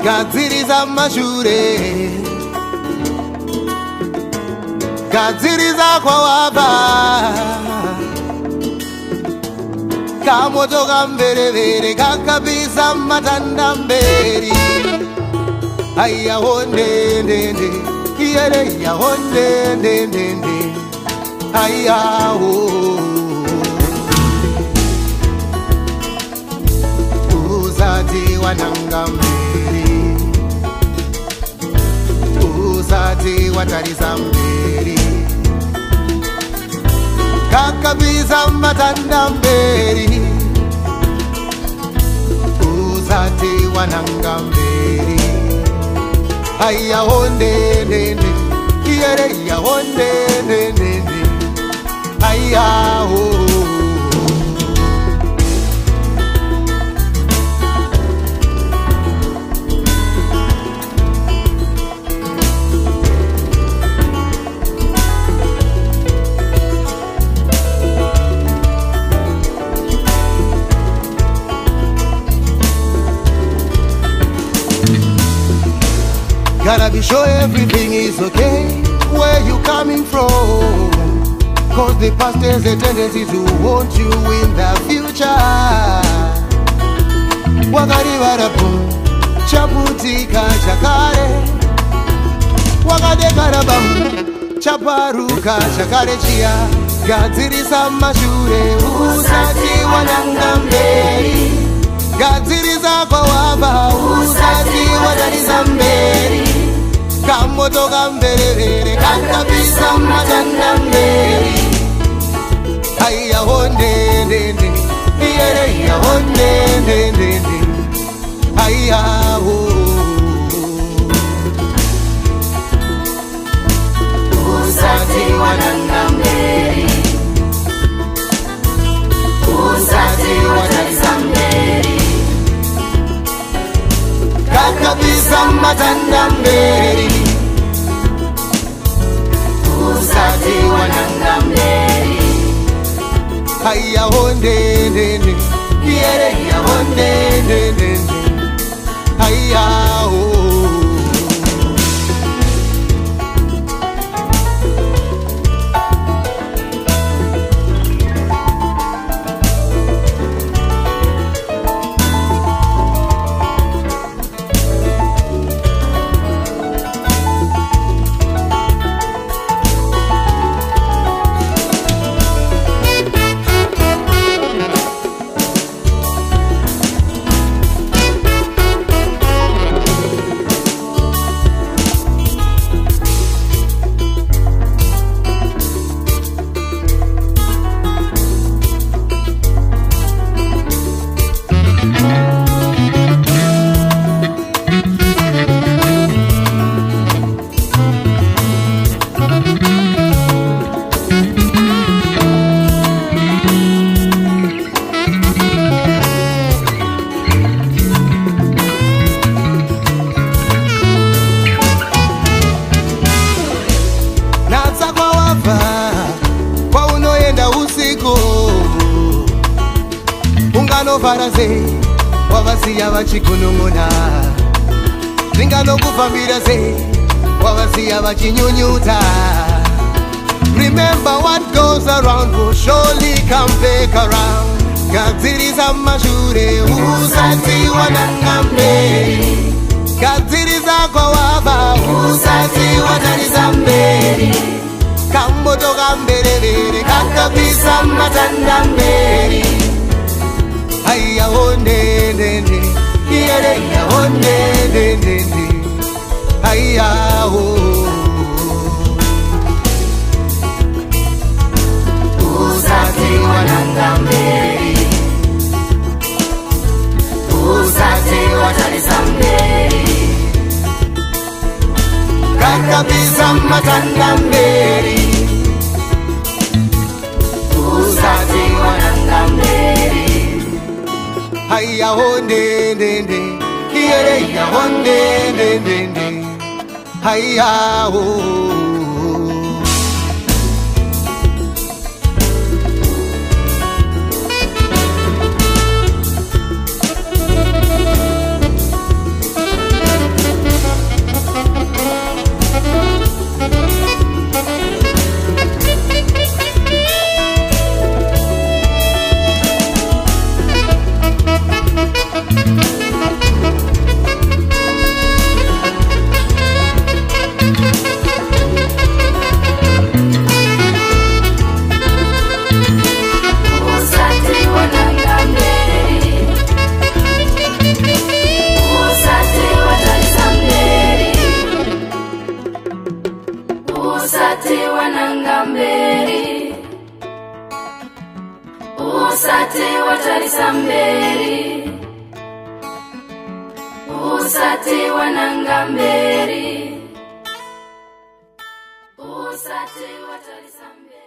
gadziriza mashure, gadziriza kwawaba, kamoto kamberevere kakabisa matanda mberi. Aya honde ndende, iyere ya honde ndende, aya ho. Uzati wananga mberi, uzati watariza mberi, kakabisa matanda mberi. Uzati wananga mberi, aya honde ndende, iyere ya honde ndende, aya ho. Gotta be sure everything is okay where you coming from, cause the past has a tendency to haunt you in the future. Wakari warapo chaputika chakare, wakade karabamu chaparuka chakare chia. Gadzirisa mashure usati wananga mberi, gadziriza kwa waba usati watariza mberi. Kamoto kamberevere kakabisa matanda mberi. Aya honde ndende, iyere ya honde ndende, aya ho. Usati wananga mberi, usati watariza mberi, kakabisa matanda mberi. Uzati wananga mberi, aya honde ndende, iyere ya honde ndende, aya ho. Faraze wavasiya vachikunung'una, ringanokufambira sei wavasiya vachinyunyuta. Remember what goes around will surely come back around. Gadziriza mashure usati wananga mberi, gadziriza kwa waba usati watariza mberi. Kamoto kamberevere kakabisa matanda mberi. Aya honde ndende, iyere ya honde ndende, aya ho. Uzati wananga mberi, uzati watariza mberi, kakabisa matanda mberi. Uzati wananga mberi, aya honde ndende, iyere ya honde ndende, aya ho. usate wananga mberi, usate watarisa mberi, usate wananga mberi, usate watarisa mberi.